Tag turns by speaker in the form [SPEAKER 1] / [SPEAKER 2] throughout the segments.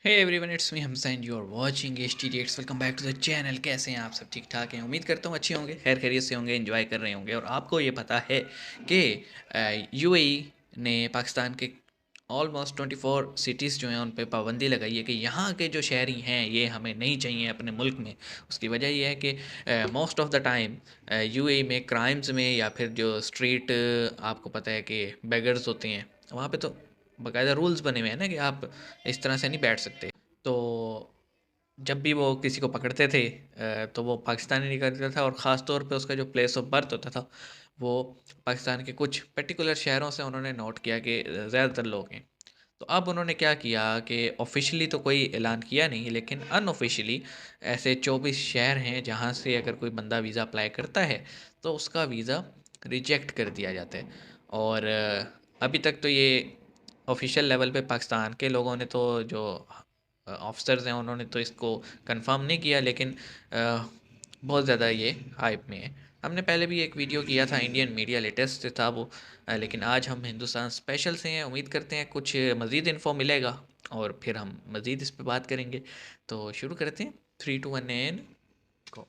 [SPEAKER 1] Hey everyone, it's me Hamza and you are watching HTDX। Welcome back to the channel. कैसे हैं आप? सब ठीक ठाक हैं? उम्मीद करता हूँ अच्छे होंगे, खैर खैरियत से होंगे, एंजॉय कर रहे होंगे। और आपको ये पता है कि UAE ने पाकिस्तान के ऑलमोस्ट 24 सिटीज़ जो हैं उन पे पाबंदी लगाई है कि यहाँ के जो शहरी हैं ये हमें नहीं चाहिए अपने मुल्क में। उसकी वजह ये है कि most of the time UAE में क्राइम्स में या फिर जो स्ट्रीट आपको पता है कि बेगर्स होते हैं वहाँ पे, तो बाकायदा रूल्स बने हुए हैं ना कि आप इस तरह से नहीं बैठ सकते। तो जब भी वो किसी को पकड़ते थे तो वो पाकिस्तानी निकलता था, और ख़ास तौर पे उसका जो प्लेस ऑफ बर्थ होता था वो पाकिस्तान के कुछ पर्टिकुलर शहरों से उन्होंने नोट किया कि ज़्यादातर लोग हैं। तो अब उन्होंने क्या किया कि ऑफ़िशियली तो कोई ऐलान किया नहीं, लेकिन अनऑफ़िशियली ऐसे 24 शहर हैं जहाँ से अगर कोई बंदा वीज़ा अप्लाई करता है तो उसका वीज़ा रिजेक्ट कर दिया जाता है। और अभी तक तो ये ऑफ़िशियल लेवल पे पाकिस्तान के लोगों ने तो जो ऑफिसर्स हैं उन्होंने तो इसको कंफर्म नहीं किया, लेकिन बहुत ज़्यादा ये हाइप में है। हमने पहले भी एक वीडियो किया था, इंडियन मीडिया लेटेस्ट था वो। लेकिन आज हम हिंदुस्तान स्पेशल से हैं, उम्मीद करते हैं कुछ मज़ीद इन्फो मिलेगा और फिर हम मज़ीद इस पे बात करेंगे। तो शुरू करते हैं। 3 2 1 एंड गो।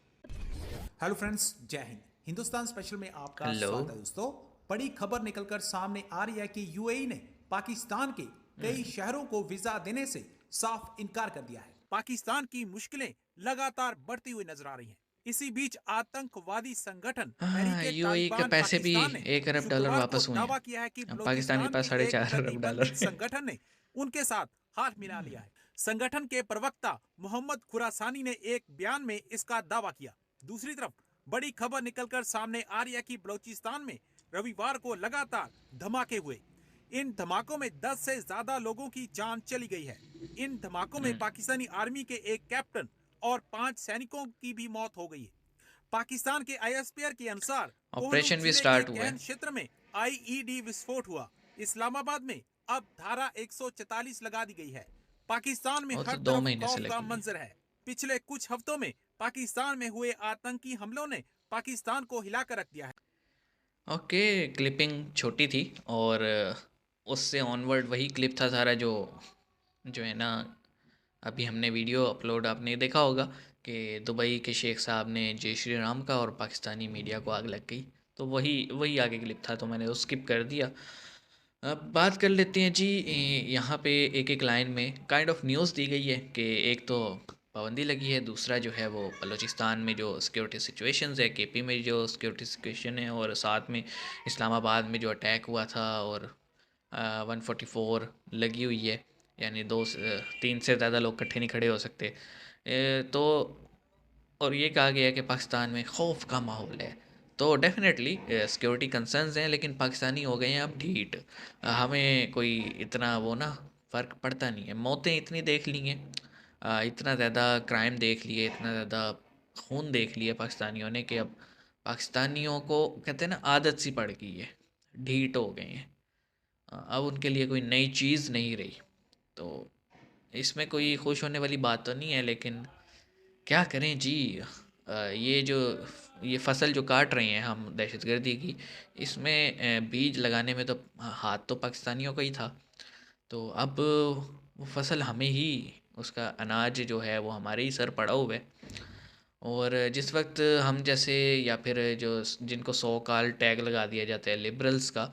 [SPEAKER 2] हेलो फ्रेंड्स, जय हिंद। हिंदुस्तान स्पेशल में आपका
[SPEAKER 1] हेलो।
[SPEAKER 2] स्वागत है दोस्तों। बड़ी खबर निकलकर सामने आ रही है कि यूएई ने पाकिस्तान के कई शहरों को वीजा देने से साफ इनकार कर दिया है। पाकिस्तान की मुश्किलें लगातार बढ़ती हुई नजर आ रही हैं। इसी बीच आतंकवादी संगठन
[SPEAKER 1] हाँ,
[SPEAKER 2] तहरीके
[SPEAKER 1] UAE का
[SPEAKER 2] तालिबान
[SPEAKER 1] पैसे भी
[SPEAKER 2] पाकिस्तान ने
[SPEAKER 1] 1 अरब डॉलर
[SPEAKER 2] शुक्रवार को
[SPEAKER 1] वापस हुए हैं।
[SPEAKER 2] दावा किया है कि
[SPEAKER 1] अब पाकिस्तान के
[SPEAKER 2] बलूचिस्तान
[SPEAKER 1] पास
[SPEAKER 2] के
[SPEAKER 1] साढ़े
[SPEAKER 2] एक
[SPEAKER 1] चार अरब
[SPEAKER 2] प्रतिबंधित
[SPEAKER 1] डॉलर है।
[SPEAKER 2] संगठन ने उनके साथ हाथ मिला लिया है। संगठन के प्रवक्ता मोहम्मद खुरासानी ने एक बयान में इसका दावा किया। दूसरी तरफ बड़ी खबर निकलकर सामने आ रही है कि बलूचिस्तान में रविवार को लगातार धमाके हुए। इन धमाकों में 10 से ज्यादा लोगों की जान चली गई है। इन धमाकों में पाकिस्तानी आर्मी के एक कैप्टन और 5 सैनिकों की भी मौत हो गई है। पाकिस्तान के आईएसपीआर के अनुसार कोहलू
[SPEAKER 1] ऑपरेशन भी
[SPEAKER 2] जिले के
[SPEAKER 1] स्टार्ट हुआ
[SPEAKER 2] कैन
[SPEAKER 1] है।
[SPEAKER 2] क्षेत्र में आईईडी विस्फोट हुआ। इस्लामाबाद में अब धारा 144 लगा दी गई है। पाकिस्तान में
[SPEAKER 1] वो
[SPEAKER 2] हर
[SPEAKER 1] तो दो
[SPEAKER 2] तरफ
[SPEAKER 1] महीने से
[SPEAKER 2] खौफ का
[SPEAKER 1] लगेगी।
[SPEAKER 2] मंजर है। पिछले कुछ हफ्तों में पाकिस्तान में हुए आतंकी हमलों ने पाकिस्तान को हिलाकर रख दिया है।
[SPEAKER 1] ओके, क्लिपिंग छोटी थी, और उससे ऑनवर्ड वही क्लिप था सारा, जो जो है ना, अभी हमने वीडियो अपलोड आपने देखा होगा कि दुबई के शेख साहब ने जय श्री राम का और पाकिस्तानी मीडिया को आग लग गई। तो वही वही आगे क्लिप था, तो मैंने वो स्किप कर दिया। अब बात कर लेते हैं जी। यहाँ पे एक एक लाइन में काइंड ऑफ न्यूज़ दी गई है कि एक तो पाबंदी लगी है, दूसरा जो है वो बलूचिस्तान में जो सिक्योरिटी सिचुएशंस है, KP में जो सिक्योरिटी सिचुएशन है, और साथ में इस्लामाबाद में जो अटैक हुआ था, और 144 लगी हुई है। यानी 3 से ज़्यादा लोग इकट्ठे नहीं खड़े हो सकते। तो और ये कहा गया है कि पाकिस्तान में खौफ का माहौल है। तो डेफिनेटली सिक्योरिटी कंसर्न्स हैं, लेकिन पाकिस्तानी हो गए हैं अब ढीठ। हमें कोई इतना वो ना फ़र्क पड़ता नहीं है। मौतें इतनी देख ली हैं, इतना ज़्यादा क्राइम देख लिए, इतना ज़्यादा खून देख लिया पाकिस्तानियों ने, कि अब पाकिस्तानियों को कहते हैं ना, आदत सी पड़ गई है, ढीठ हो गए हैं। अब उनके लिए कोई नई चीज़ नहीं रही। तो इसमें कोई खुश होने वाली बात तो नहीं है, लेकिन क्या करें जी। ये जो ये फसल जो काट रहे हैं हम दहशतगर्दी की, इसमें बीज लगाने में तो हाथ तो पाकिस्तानियों का ही था। तो अब वो फसल हमें ही, उसका अनाज जो है वो हमारे ही सर पड़ा हुआ है। और जिस वक्त हम जैसे, या फिर जो जिनको सौ काल टैग लगा दिया जाता है लिबरल्स का,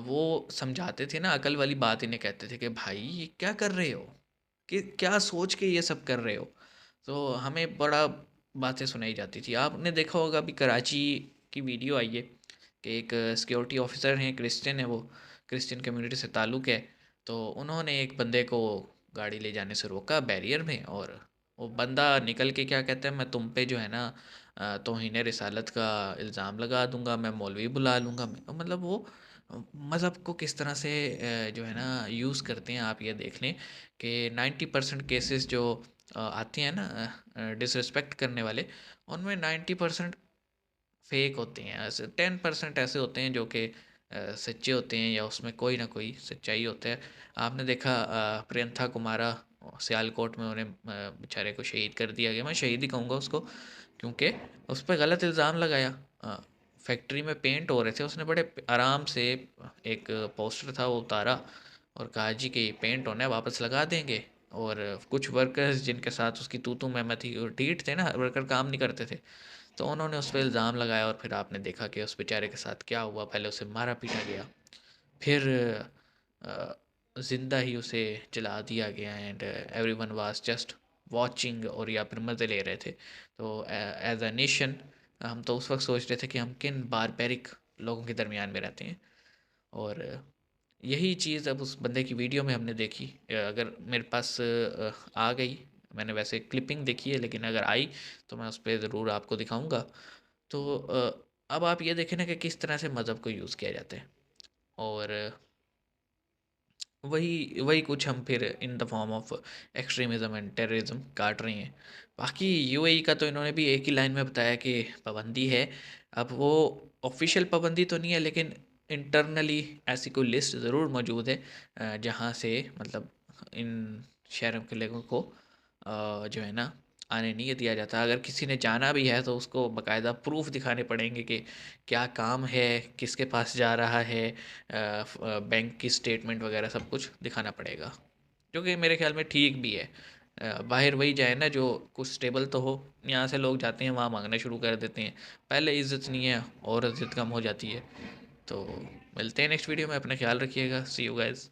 [SPEAKER 1] वो समझाते थे ना, अकल वाली बात इन्हें कहते थे कि भाई ये क्या कर रहे हो, कि क्या सोच के ये सब कर रहे हो। तो हमें बड़ा बातें सुनाई जाती थी। आपने देखा होगा अभी कराची की वीडियो आई है कि एक सिक्योरिटी ऑफिसर हैं, क्रिश्चियन है, वो क्रिश्चियन कम्युनिटी से ताल्लुक़ है। तो उन्होंने एक बंदे को गाड़ी ले जाने से रोका बैरियर में, और वो बंदा निकल के क्या कहता है, मैं तुम पे जो है ना तौहीन रिसालत का इल्ज़ाम लगा दूंगा, मैं मौलवी बुला लूँगा। मतलब वो मज़हब को किस तरह से जो है ना यूज़ करते हैं। आप ये देख लें कि 90% केसेस जो आते हैं ना डिसरिस्पेक्ट करने वाले, उनमें 90% फेक होते हैं। ऐसे 10% ऐसे होते हैं जो कि सच्चे होते हैं, या उसमें कोई ना कोई सच्चाई होता है। आपने देखा प्रियंथा कुमारा, सियालकोट में उन्हें बेचारे को शहीद कर दिया गया। मैं शहीद ही कहूँगा उसको, क्योंकि उस पर गलत इल्ज़ाम लगाया। फैक्ट्री में पेंट हो रहे थे, उसने बड़े आराम से एक पोस्टर था वो उतारा और कहा जी कि पेंट होना है, वापस लगा देंगे। और कुछ वर्कर्स जिनके साथ उसकी तू मैं थी और ढीठ थे ना, वर्कर काम नहीं करते थे, तो उन्होंने उस पर इल्ज़ाम लगाया और फिर आपने देखा कि उस बेचारे के साथ क्या हुआ। पहले उसे मारा पीटा गया, फिर ज़िंदा ही उसे जला दिया गया, and everyone was just watching, और या फिर मज़े ले रहे थे। तो एज अ नेशन हम तो उस वक्त सोच रहे थे कि हम किन बारबेरिक लोगों के दरमियान में रहते हैं। और यही चीज़ अब उस बंदे की वीडियो में हमने देखी। अगर मेरे पास आ गई, मैंने वैसे क्लिपिंग देखी है, लेकिन अगर आई तो मैं उस पर ज़रूर आपको दिखाऊंगा। तो अब आप ये देखें ना कि किस तरह से मज़हब को यूज़ किया जाता है, और वही वही कुछ हम फिर in the form of extremism and terrorism काट रहे हैं। बाकी यूएई का तो इन्होंने भी एक ही लाइन में बताया कि पाबंदी है। अब वो ऑफिशियल पाबंदी तो नहीं है, लेकिन इंटरनली ऐसी कोई लिस्ट ज़रूर मौजूद है जहाँ से मतलब इन शहरों के लोगों को जो है ना आने नहीं दिया जाता। अगर किसी ने जाना भी है तो उसको बाकायदा प्रूफ दिखाने पड़ेंगे कि क्या काम है, किसके पास जा रहा है, बैंक की स्टेटमेंट वगैरह सब कुछ दिखाना पड़ेगा, जो कि मेरे ख्याल में ठीक भी है। बाहर वही जाए ना जो कुछ स्टेबल तो हो। यहाँ से लोग जाते हैं वहाँ मांगना शुरू कर देते हैं, पहले इज़्ज़त नहीं है और इज़्ज़त कम हो जाती है। तो मिलते हैं नेक्स्ट वीडियो में, अपना ख्याल रखिएगा। सी यू गाइस।